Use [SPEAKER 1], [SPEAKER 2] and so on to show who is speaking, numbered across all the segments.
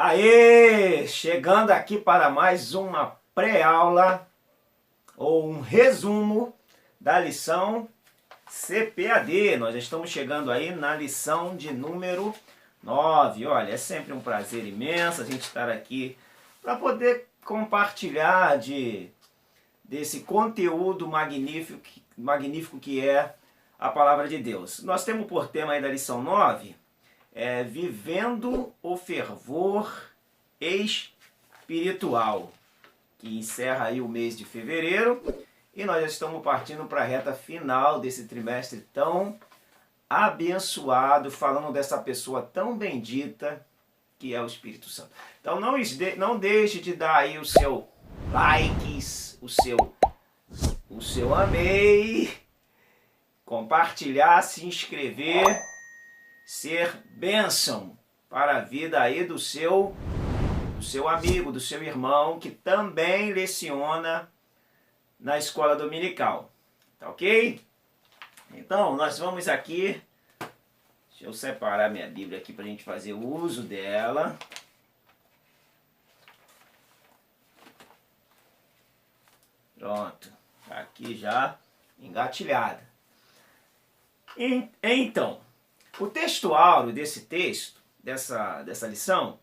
[SPEAKER 1] Aê! Chegando aqui para mais uma pré-aula ou um resumo da lição CPAD. Nós já estamos chegando aí na lição de número 9. Olha, é sempre um prazer imenso a gente estar aqui para poder compartilhar desse conteúdo magnífico que é a Palavra de Deus. Nós temos por tema aí da lição 9, vivendo o fervor espiritual, que encerra aí o mês de fevereiro, e nós já estamos partindo para a reta final desse trimestre tão abençoado, falando dessa pessoa tão bendita que é o Espírito Santo. Então não deixe de dar aí o seu likes, o seu amei, compartilhar, se inscrever, ser bênção para a vida aí do seu amigo, do seu irmão, que também leciona na escola dominical. Tá ok? Então, nós vamos aqui, deixa eu separar minha Bíblia aqui para a gente fazer o uso dela. Pronto, tá aqui já engatilhada. Então, o texto áureo desse texto, dessa lição,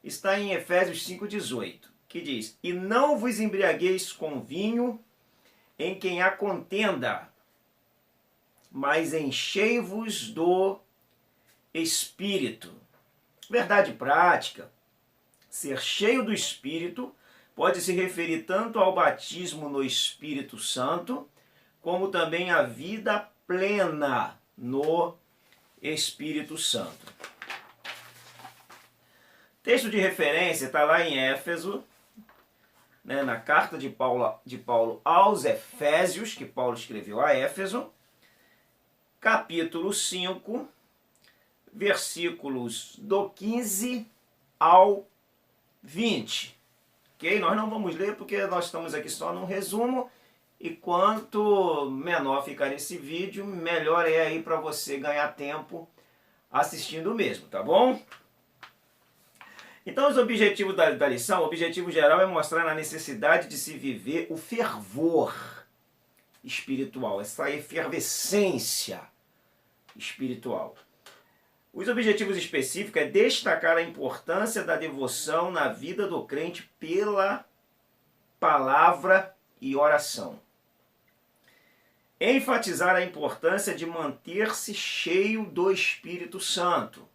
[SPEAKER 1] está em Efésios 5,18, que diz: E não vos embriagueis com vinho, em quem há contenda, mas enchei-vos do Espírito. Verdade prática, ser cheio do Espírito pode se referir tanto ao batismo no Espírito Santo, como também à vida plena no Espírito Santo. Texto de referência está lá em Éfeso, na carta de Paulo aos Efésios, que Paulo escreveu a Éfeso, capítulo 5, versículos do 15 ao 20. Ok? Nós não vamos ler porque nós estamos aqui só num resumo, e quanto menor ficar esse vídeo, melhor é aí para você ganhar tempo assistindo mesmo, tá bom? Então, os objetivos da lição, o objetivo geral é mostrar a necessidade de se viver o fervor espiritual, essa efervescência espiritual. Os objetivos específicos é destacar a importância da devoção na vida do crente pela palavra e oração. Enfatizar a importância de manter-se cheio do Espírito Santo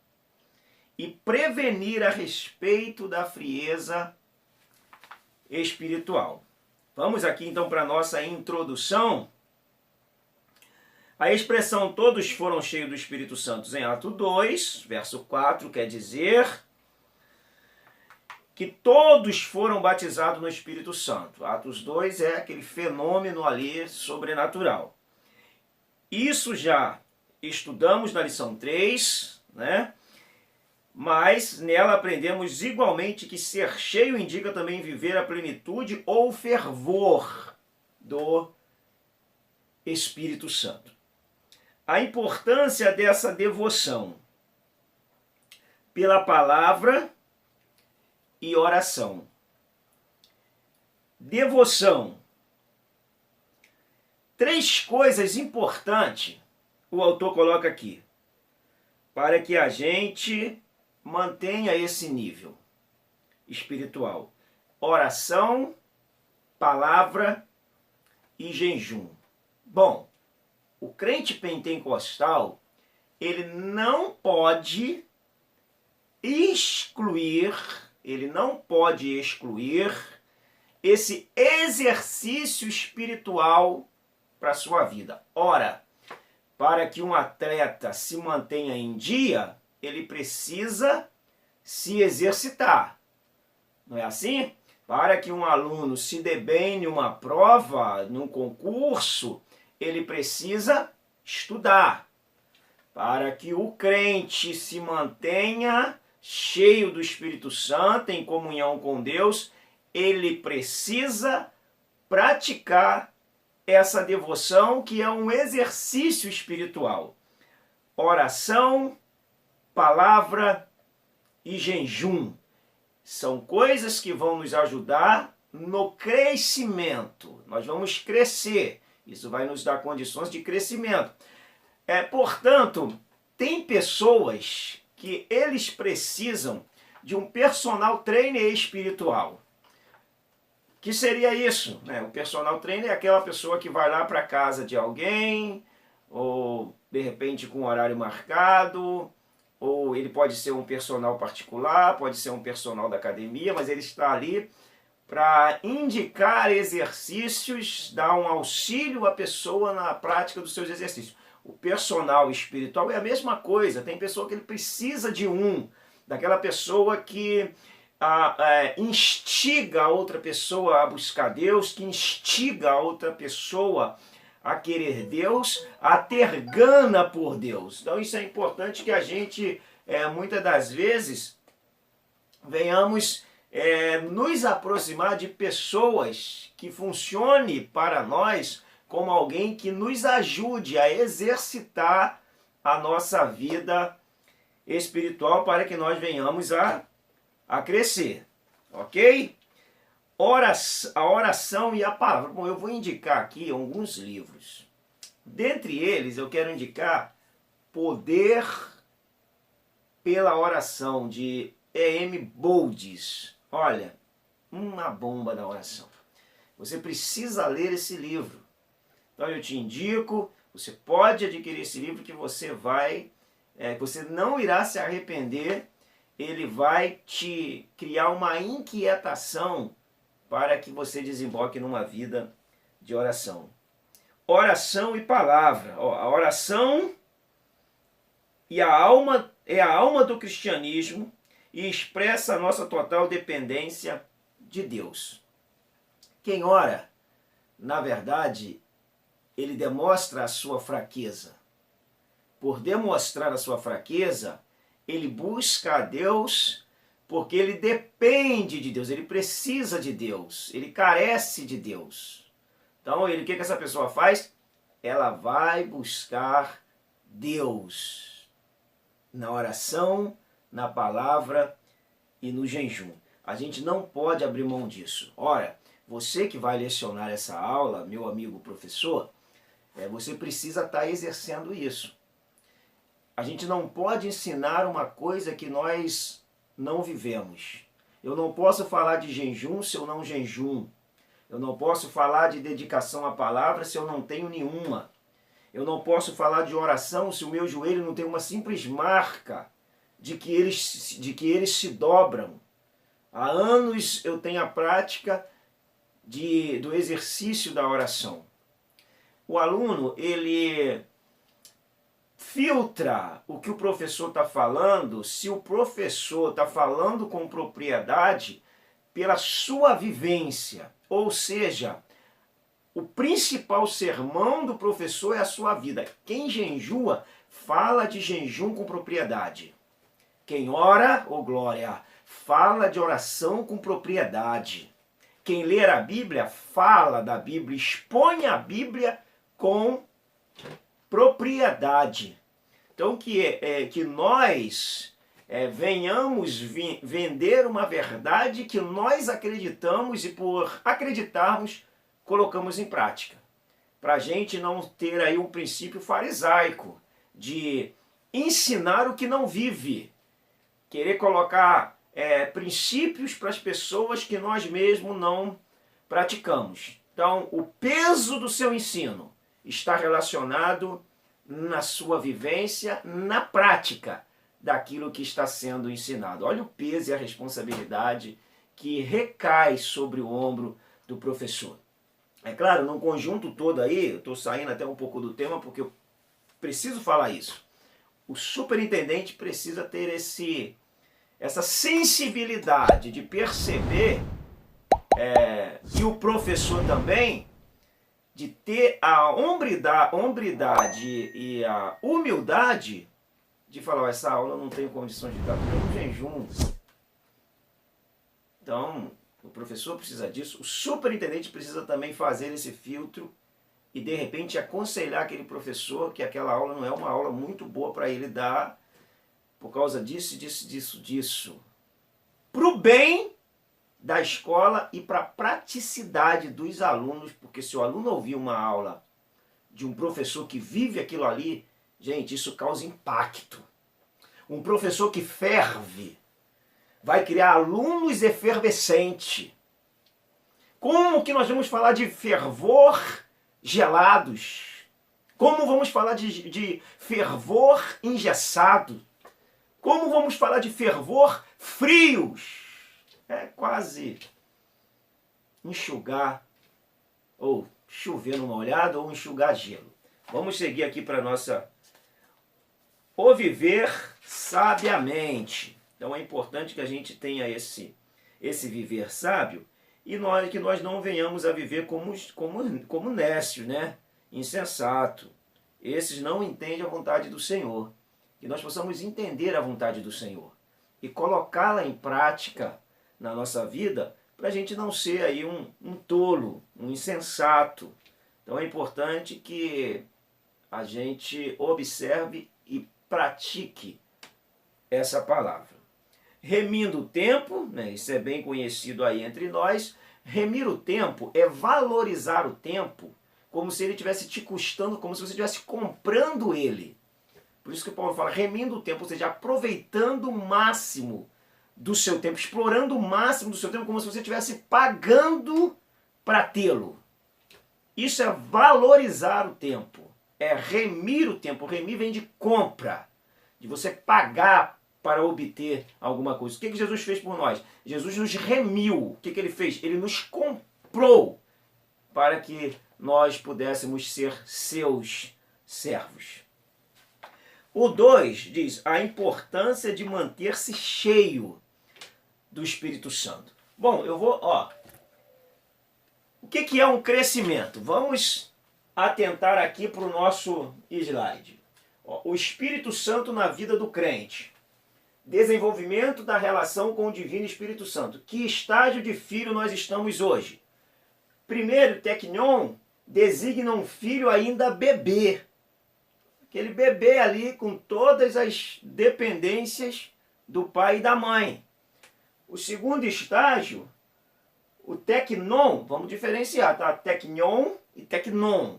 [SPEAKER 1] e prevenir a respeito da frieza espiritual. Vamos aqui então para a nossa introdução. A expressão todos foram cheios do Espírito Santo em Atos 2, verso 4, quer dizer que todos foram batizados no Espírito Santo. Atos 2 é aquele fenômeno ali sobrenatural. Isso já estudamos na lição 3, né? Mas nela aprendemos igualmente que ser cheio indica também viver a plenitude ou fervor do Espírito Santo. A importância dessa devoção pela palavra e oração. Devoção. 3 coisas importantes o autor coloca aqui, para que a gente mantenha esse nível espiritual: oração, palavra e jejum. Bom, o crente pentecostal, ele não pode excluir esse exercício espiritual para a sua vida. Ora, para que um atleta se mantenha em dia, ele precisa se exercitar. Não é assim? Para que um aluno se dê bem em uma prova, num concurso, ele precisa estudar. Para que o crente se mantenha cheio do Espírito Santo, em comunhão com Deus, ele precisa praticar essa devoção, que é um exercício espiritual. Oração, palavra e jejum. São coisas que vão nos ajudar no crescimento. Nós vamos crescer. Isso vai nos dar condições de crescimento. Portanto, tem pessoas que eles precisam de um personal trainer espiritual. Que seria isso? O personal trainer é aquela pessoa que vai lá para a casa de alguém, ou de repente com horário marcado, ou ele pode ser um personal particular, pode ser um personal da academia, mas ele está ali para indicar exercícios, dar um auxílio à pessoa na prática dos seus exercícios. O personal espiritual é a mesma coisa. Tem pessoa que ele precisa de daquela pessoa que instiga a outra pessoa a buscar Deus, que instiga a outra pessoa a querer Deus, a ter gana por Deus. Então isso é importante que a gente, muitas das vezes, venhamos nos aproximar de pessoas que funcione para nós como alguém que nos ajude a exercitar a nossa vida espiritual para que nós venhamos a crescer, ok? A oração e a palavra. Bom, eu vou indicar aqui alguns livros. Dentre eles, eu quero indicar Poder pela Oração, de E.M. Boldes. Olha, uma bomba da oração. Você precisa ler esse livro. Então eu te indico, você pode adquirir esse livro que você você não irá se arrepender. Ele vai te criar uma inquietação para que você desemboque numa vida de oração. Oração e palavra. A oração é a alma do cristianismo e expressa a nossa total dependência de Deus. Quem ora, na verdade, ele demonstra a sua fraqueza. Por demonstrar a sua fraqueza, ele busca a Deus porque ele depende de Deus, ele precisa de Deus, ele carece de Deus. Então, o que essa pessoa faz? Ela vai buscar Deus na oração, na palavra e no jejum. A gente não pode abrir mão disso. Ora, você que vai lecionar essa aula, meu amigo professor, você precisa estar exercendo isso. A gente não pode ensinar uma coisa que nós não vivemos. Eu não posso falar de jejum se eu não jejum. Eu não posso falar de dedicação à palavra se eu não tenho nenhuma. Eu não posso falar de oração se o meu joelho não tem uma simples marca de que eles se dobram. Há anos eu tenho a prática do exercício da oração. O aluno, ele filtra o que o professor está falando, se o professor está falando com propriedade, pela sua vivência. Ou seja, o principal sermão do professor é a sua vida. Quem jejua, fala de jejum com propriedade. Quem ora, glória, fala de oração com propriedade. Quem lê a Bíblia, fala da Bíblia, expõe a Bíblia com propriedade. Então, que nós venhamos vender uma verdade que nós acreditamos e por acreditarmos, colocamos em prática. Para a gente não ter aí um princípio farisaico de ensinar o que não vive. Querer colocar princípios para as pessoas que nós mesmos não praticamos. Então, o peso do seu ensino está relacionado na sua vivência, na prática daquilo que está sendo ensinado. Olha o peso e a responsabilidade que recai sobre o ombro do professor. É claro, num conjunto todo aí, eu estou saindo até um pouco do tema porque eu preciso falar isso. O superintendente precisa ter essa sensibilidade de perceber, e o professor também, de ter a hombridade e a humildade de falar, essa aula eu não tenho condições de dar, porque eu não jejum. Então, o professor precisa disso, o superintendente precisa também fazer esse filtro e, de repente, aconselhar aquele professor que aquela aula não é uma aula muito boa para ele dar por causa disso. para o bem da escola e para a praticidade dos alunos, porque se o aluno ouvir uma aula de um professor que vive aquilo ali, gente, isso causa impacto. Um professor que ferve vai criar alunos efervescentes. Como que nós vamos falar de fervor gelados? Como vamos falar de fervor engessado? Como vamos falar de fervor frios? É quase enxugar, ou chover numa olhada, ou enxugar gelo. Vamos seguir aqui para a nossa... O viver sabiamente. Então é importante que a gente tenha esse viver sábio e que nós não venhamos a viver como nécios, né? Insensato. Esses não entendem a vontade do Senhor. Que nós possamos entender a vontade do Senhor e colocá-la em prática na nossa vida para a gente não ser aí um tolo, um insensato. Então é importante que a gente observe e pratique essa palavra. Remindo o tempo, né, isso é bem conhecido aí entre nós, remir o tempo é valorizar o tempo como se ele estivesse te custando, como se você estivesse comprando ele. Por isso que o Paulo fala, remindo o tempo, ou seja, aproveitando o máximo do seu tempo, explorando o máximo do seu tempo, como se você estivesse pagando para tê-lo. Isso é valorizar o tempo, é remir o tempo. Remir vem de compra, de você pagar para obter alguma coisa. O que Jesus fez por nós? Jesus nos remiu. O que ele fez? Ele nos comprou para que nós pudéssemos ser seus servos. O 2 diz a importância de manter-se cheio do Espírito Santo. Bom, eu vou, o que é um crescimento? Vamos atentar aqui para o nosso slide. O Espírito Santo na vida do crente. Desenvolvimento da relação com o Divino Espírito Santo. Que estágio de filho nós estamos hoje? Primeiro, teknon designa um filho ainda bebê. Aquele bebê ali com todas as dependências do pai e da mãe. O segundo estágio, o teknon, vamos diferenciar, tá? Teknon e teknon.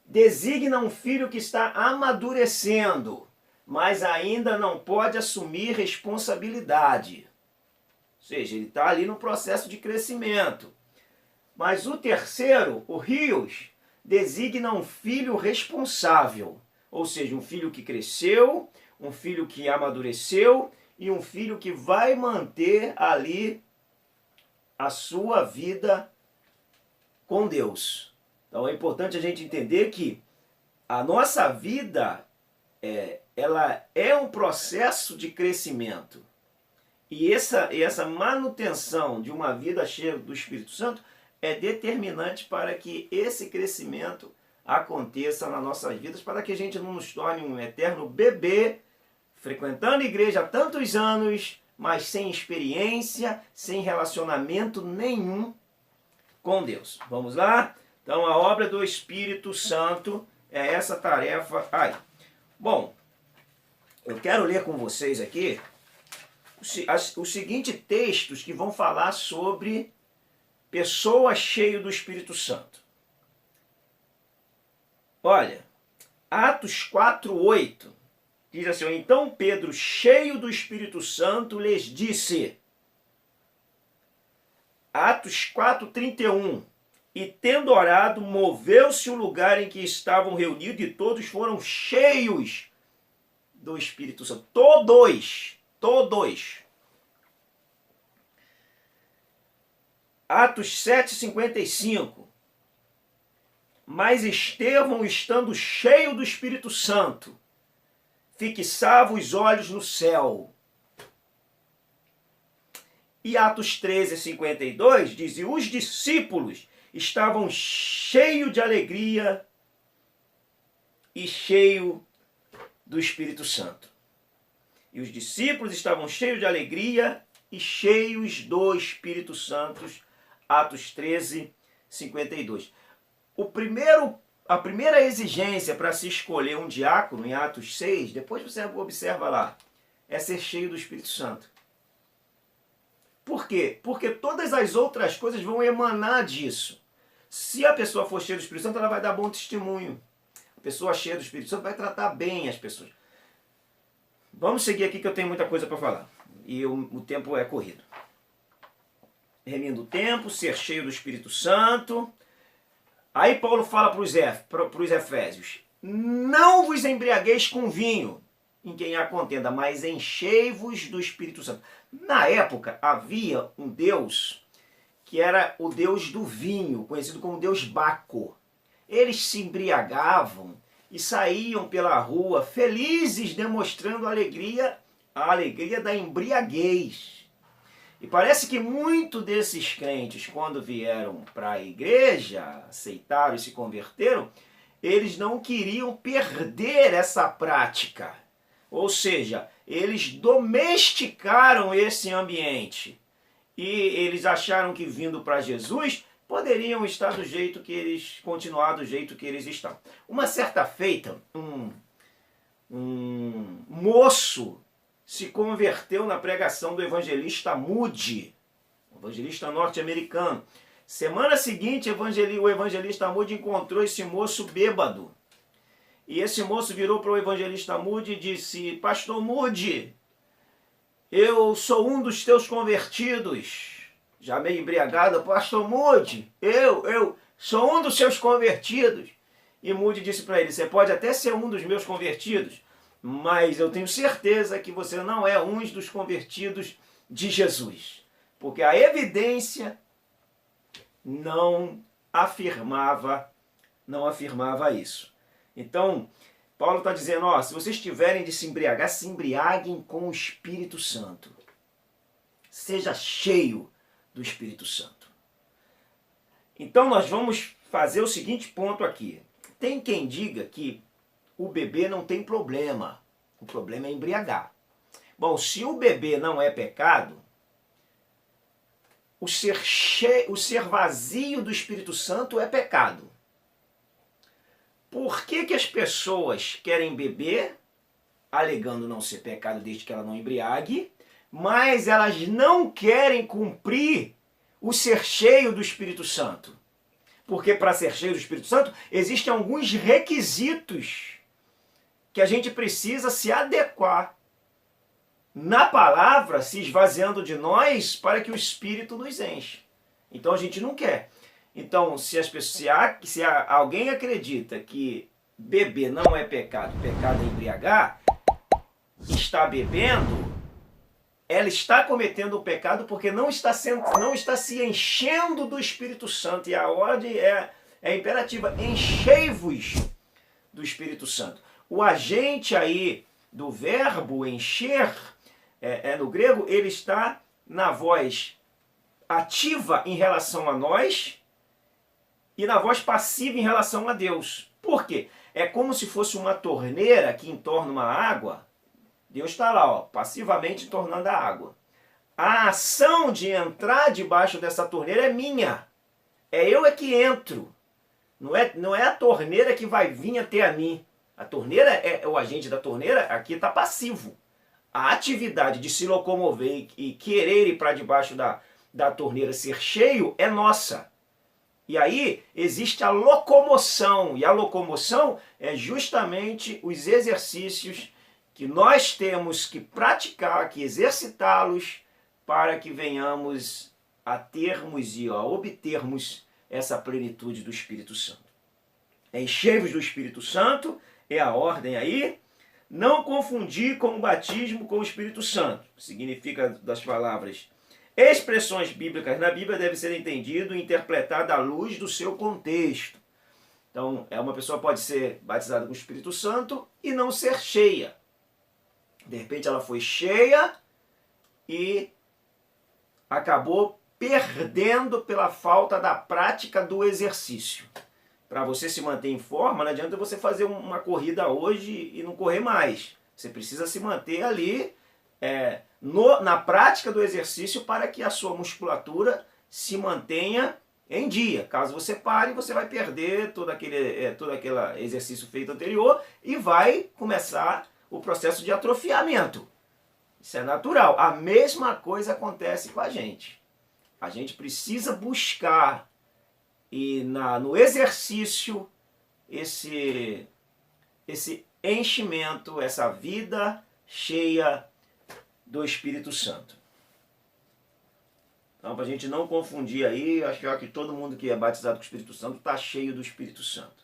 [SPEAKER 1] Designa um filho que está amadurecendo, mas ainda não pode assumir responsabilidade. Ou seja, ele está ali no processo de crescimento. Mas o terceiro, o rios, designa um filho responsável. Ou seja, um filho que cresceu, um filho que amadureceu e um filho que vai manter ali a sua vida com Deus. Então é importante a gente entender que a nossa vida ela é um processo de crescimento. E essa manutenção de uma vida cheia do Espírito Santo é determinante para que esse crescimento aconteça nas nossas vidas, para que a gente não nos torne um eterno bebê, frequentando a igreja há tantos anos, mas sem experiência, sem relacionamento nenhum com Deus. Vamos lá? Então a obra do Espírito Santo é essa tarefa aí. Bom, eu quero ler com vocês aqui os seguintes textos que vão falar sobre pessoa cheia do Espírito Santo. Olha, Atos 4:8 diz assim: então Pedro, cheio do Espírito Santo, lhes disse. Atos 4:31 e tendo orado, moveu-se o lugar em que estavam reunidos e todos foram cheios do Espírito Santo. Todos. Atos 7:55. Mas Estevão, estando cheio do Espírito Santo, fixava os olhos no céu. E Atos 13:52 diz: e os discípulos estavam cheios de alegria e cheios do Espírito Santo. E os discípulos estavam cheios de alegria e cheios do Espírito Santo. Atos 13:52. A primeira exigência para se escolher um diácono, em Atos 6, depois você observa lá, é ser cheio do Espírito Santo. Por quê? Porque todas as outras coisas vão emanar disso. Se a pessoa for cheia do Espírito Santo, ela vai dar bom testemunho. A pessoa cheia do Espírito Santo vai tratar bem as pessoas. Vamos seguir aqui que eu tenho muita coisa para falar. E o tempo é corrido. Remindo o tempo, ser cheio do Espírito Santo. Aí Paulo fala para os Efésios: não vos embriagueis com vinho, em quem há contenda, mas enchei-vos do Espírito Santo. Na época havia um deus que era o deus do vinho, conhecido como deus Baco. Eles se embriagavam e saíam pela rua felizes, demonstrando a alegria da embriaguez. E parece que muitos desses crentes, quando vieram para a igreja, aceitaram e se converteram, eles não queriam perder essa prática. Ou seja, eles domesticaram esse ambiente. E eles acharam que vindo para Jesus poderiam estar do jeito que eles, continuar do jeito que eles estão. Uma certa feita, um moço se converteu na pregação do evangelista Moody, evangelista norte-americano. Semana seguinte, o evangelista Moody encontrou esse moço bêbado. E esse moço virou para o evangelista Moody e disse: Pastor Moody, eu sou um dos teus convertidos. Já meio embriagado: Pastor Moody, eu sou um dos seus convertidos. E Moody disse para ele: você pode até ser um dos meus convertidos, mas eu tenho certeza que você não é um dos convertidos de Jesus. Porque a evidência não afirmava isso. Então, Paulo está dizendo: ó, se vocês tiverem de se embriagar, se embriaguem com o Espírito Santo. Seja cheio do Espírito Santo. Então nós vamos fazer o seguinte ponto aqui. Tem quem diga que o beber não tem problema. O problema é embriagar. Bom, se o beber não é pecado, o ser vazio do Espírito Santo é pecado. Por que as pessoas querem beber, alegando não ser pecado desde que ela não embriague, mas elas não querem cumprir o ser cheio do Espírito Santo? Porque para ser cheio do Espírito Santo, existem alguns requisitos que a gente precisa se adequar na palavra, se esvaziando de nós, para que o Espírito nos enche. Então a gente não quer. Então, se alguém acredita que beber não é pecado, pecado é embriagar, está bebendo, ela está cometendo um pecado porque não está se enchendo do Espírito Santo. E a ordem é imperativa: enchei-vos do Espírito Santo. O agente aí do verbo encher, no grego, ele está na voz ativa em relação a nós e na voz passiva em relação a Deus. Por quê? É como se fosse uma torneira que entorna uma água. Deus está lá, ó, passivamente entornando a água. A ação de entrar debaixo dessa torneira é minha. Eu que entro. Não é a torneira que vai vir até a mim. A torneira, o agente da torneira aqui está passivo. A atividade de se locomover e querer ir para debaixo da torneira, ser cheio, é nossa. E aí existe a locomoção. E a locomoção é justamente os exercícios que nós temos que praticar, que exercitá-los, para que venhamos a termos e a obtermos essa plenitude do Espírito Santo. Enchei-vos do Espírito Santo, é a ordem aí. Não confundir com o batismo com o Espírito Santo. Significa das palavras: expressões bíblicas na Bíblia devem ser entendidas e interpretadas à luz do seu contexto. Então, uma pessoa pode ser batizada com o Espírito Santo e não ser cheia. De repente ela foi cheia e acabou perdendo pela falta da prática do exercício. Para você se manter em forma, não adianta você fazer uma corrida hoje e não correr mais. Você precisa se manter ali na prática do exercício para que a sua musculatura se mantenha em dia. Caso você pare, você vai perder todo aquele exercício feito anterior e vai começar o processo de atrofiamento. Isso é natural. A mesma coisa acontece com a gente. A gente precisa buscar e no exercício esse enchimento, essa vida cheia do Espírito Santo. Então, para a gente não confundir aí, acho que todo mundo que é batizado com o Espírito Santo está cheio do Espírito Santo.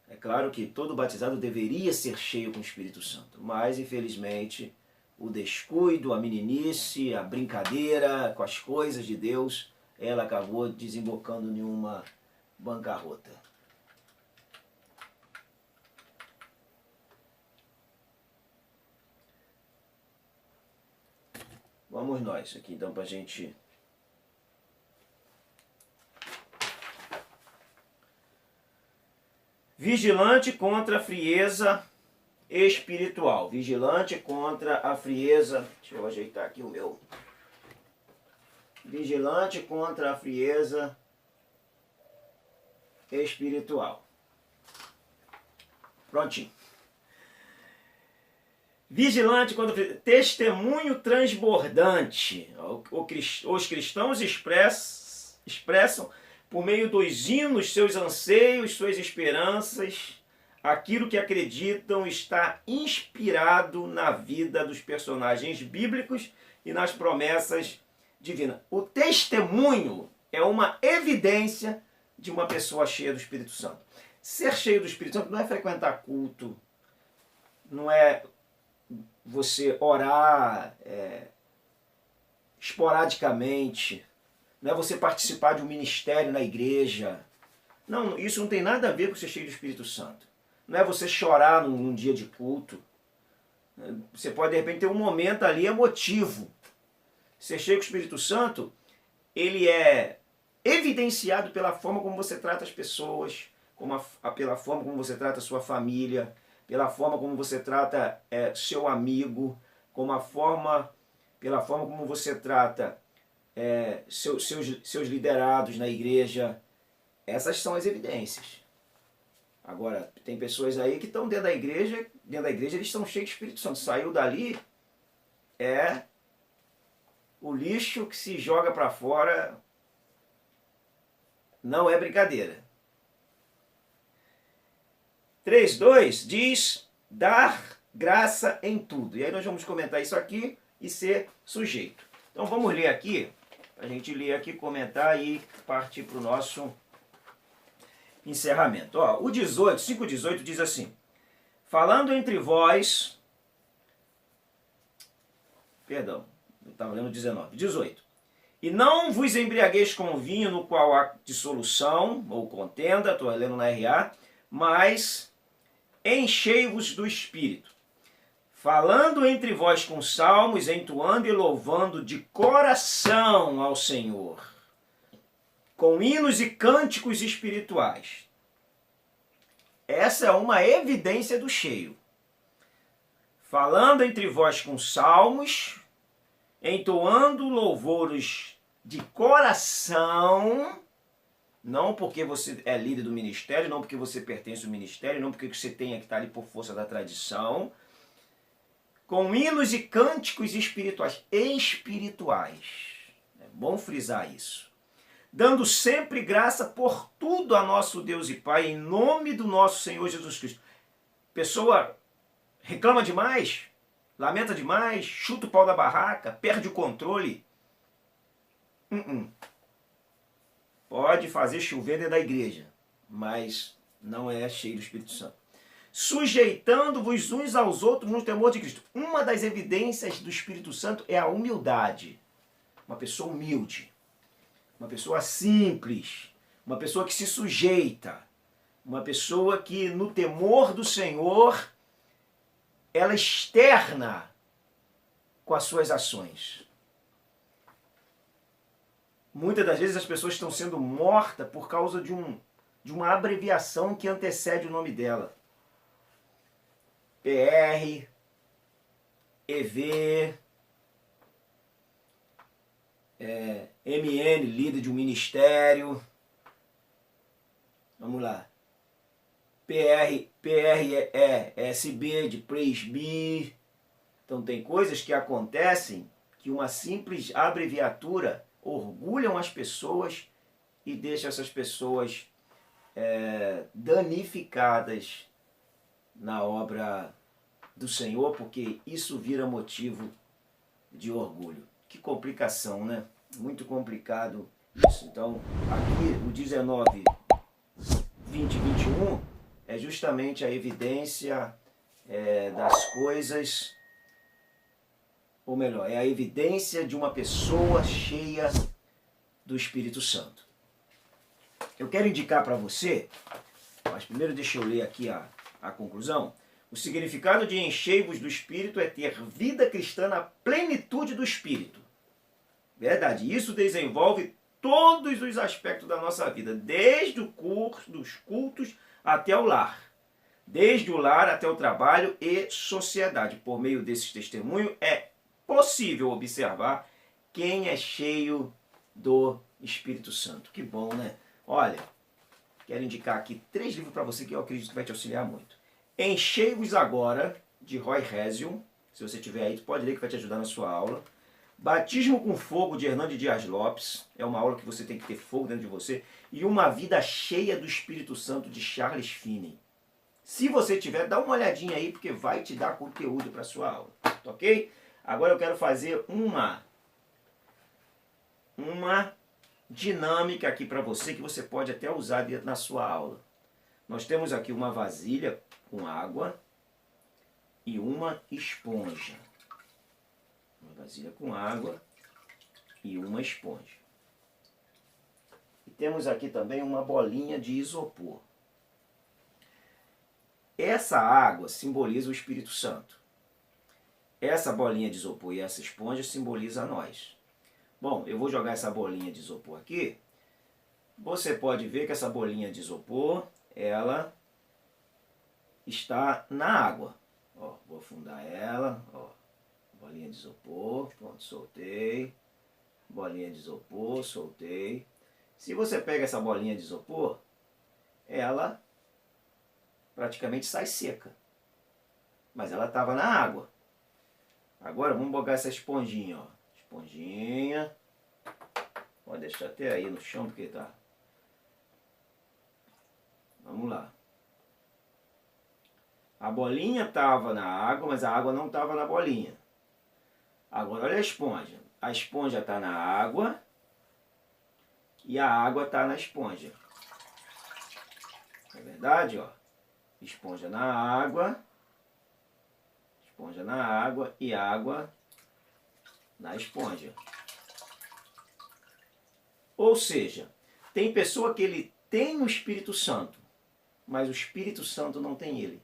[SPEAKER 1] É claro que todo batizado deveria ser cheio com o Espírito Santo, mas infelizmente o descuido, a meninice, a brincadeira com as coisas de Deus, ela acabou desembocando em uma bancarrota. Vamos nós aqui então para a gente... Vigilante contra a frieza espiritual. Vigilante contra a frieza... Deixa eu ajeitar aqui o meu. Vigilante contra a frieza espiritual. Prontinho. Vigilante contra a frieza. Testemunho transbordante. Os cristãos expressam por meio dos hinos, seus anseios, suas esperanças, aquilo que acreditam está inspirado na vida dos personagens bíblicos e nas promessas divinas. O testemunho é uma evidência de uma pessoa cheia do Espírito Santo. Ser cheio do Espírito Santo não é frequentar culto, não é você orar esporadicamente, não é você participar de um ministério na igreja. Não, isso não tem nada a ver com ser cheio do Espírito Santo. Não é você chorar num dia de culto. Você pode, de repente, ter um momento ali emotivo. Ser cheio do Espírito Santo, ele é evidenciado pela forma como você trata as pessoas, pela forma como você trata a sua família, pela forma como você trata seu amigo, pela forma como você trata seus liderados na igreja. Essas são as evidências. Agora, tem pessoas aí que estão dentro da igreja eles estão cheios de Espírito Santo. Saiu dali, o lixo que se joga para fora, não é brincadeira. 3:2 diz, dar graça em tudo. E aí nós vamos comentar isso aqui e ser sujeito. Então vamos ler aqui, a gente ler aqui, comentar e partir para o nosso encerramento. Ó, o 5:18 diz assim, falando entre vós, perdão, eu estava lendo 18, e não vos embriagueis com vinho no qual há dissolução ou contenda, estou lendo na RA, mas enchei-vos do Espírito, falando entre vós com salmos, entoando e louvando de coração ao Senhor, com hinos e cânticos espirituais. Essa é uma evidência do cheio. Falando entre vós com salmos, entoando louvores de coração, não porque você é líder do ministério, não porque você pertence ao ministério, não porque você tenha que estar ali por força da tradição, com hinos e cânticos espirituais. É bom frisar isso. Dando sempre graça por tudo a nosso Deus e Pai, em nome do nosso Senhor Jesus Cristo. Pessoa reclama demais, lamenta demais, chuta o pau da barraca, perde o controle. Pode fazer chover dentro da igreja, mas não é cheio do Espírito Santo. Sujeitando-vos uns aos outros no temor de Cristo. Uma das evidências do Espírito Santo é a humildade. Uma pessoa humilde. Uma pessoa simples, uma pessoa que se sujeita, uma pessoa que no temor do Senhor, ela externa com as suas ações. Muitas das vezes as pessoas estão sendo mortas por causa de uma abreviação que antecede o nome dela. PR, EV... MN, líder de um ministério. Vamos lá. PRESB, de presbi. Então tem coisas que acontecem que uma simples abreviatura orgulham as pessoas e deixa essas pessoas danificadas na obra do Senhor, porque isso vira motivo de orgulho. Que complicação, né? Muito complicado isso. Então, aqui o 19, 20 e 21 é justamente a evidência das coisas, ou melhor, é a evidência de uma pessoa cheia do Espírito Santo. Eu quero indicar para você, mas primeiro deixa eu ler aqui a conclusão. O significado de enchei-vos do Espírito é ter vida cristã na plenitude do Espírito. Verdade, isso desenvolve todos os aspectos da nossa vida, desde o curso, dos cultos até o lar. Desde o lar até o trabalho e sociedade. Por meio desses testemunhos é possível observar quem é cheio do Espírito Santo. Que bom, né? Olha, quero indicar aqui 3 livros para você que eu acredito que vai te auxiliar muito. Enchei-vos agora, de Roy Hession. Se você tiver aí, tu pode ler que vai te ajudar na sua aula. Batismo com Fogo, de Hernando Dias Lopes. É uma aula que você tem que ter fogo dentro de você. E Uma Vida Cheia do Espírito Santo, de Charles Finney. Se você tiver, dá uma olhadinha aí, porque vai te dar conteúdo para a sua aula. Tá ok? Agora eu quero fazer uma dinâmica aqui para você, que você pode até usar na sua aula. Nós temos aqui uma vasilha com água e uma esponja. Uma vasilha com água e uma esponja. E temos aqui também uma bolinha de isopor. Essa água simboliza o Espírito Santo. Essa bolinha de isopor e essa esponja simboliza a nós. Bom, eu vou jogar essa bolinha de isopor aqui. Você pode ver que essa bolinha de isopor, ela está na água. Ó, vou afundar ela, ó. Bolinha de isopor, pronto, soltei. Bolinha de isopor, soltei. Se você pega essa bolinha de isopor, ela praticamente sai seca. Mas ela estava na água. Agora vamos botar essa esponjinha, ó. Esponjinha. Pode deixar até aí no chão, porque tá. Vamos lá. A bolinha estava na água, mas a água não estava na bolinha. Agora olha a esponja. A esponja está na água e a água está na esponja. É verdade, ó. Esponja na água e água na esponja. Ou seja, tem pessoa que ele tem o Espírito Santo, mas o Espírito Santo não tem ele.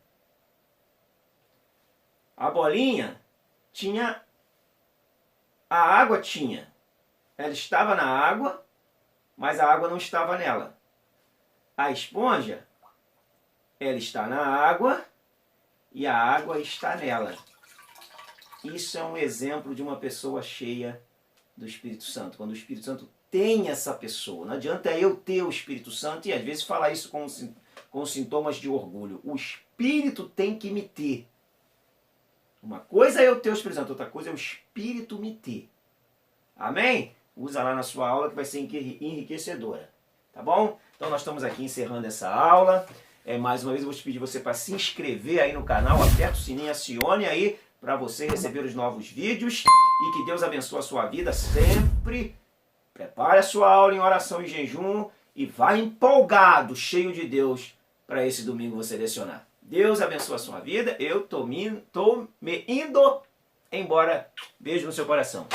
[SPEAKER 1] A bolinha tinha, a água tinha, ela estava na água, mas a água não estava nela. A esponja, ela está na água e a água está nela. Isso é um exemplo de uma pessoa cheia do Espírito Santo. Quando o Espírito Santo tem essa pessoa. Não adianta eu ter o Espírito Santo e às vezes falar isso com sintomas de orgulho. O Espírito tem que me ter. Uma coisa é eu ter o Espírito Santo, outra coisa é o Espírito me ter. Amém? Usa lá na sua aula que vai ser enriquecedora. Tá bom? Então nós estamos aqui encerrando essa aula. Mais uma vez eu vou te pedir você para se inscrever aí no canal, aperta o sininho, acione aí para você receber os novos vídeos e que Deus abençoe a sua vida sempre. Prepare a sua aula em oração e jejum e vá empolgado, cheio de Deus, para esse domingo você lecionar. Deus abençoe a sua vida. Eu tô me indo embora. Beijo no seu coração.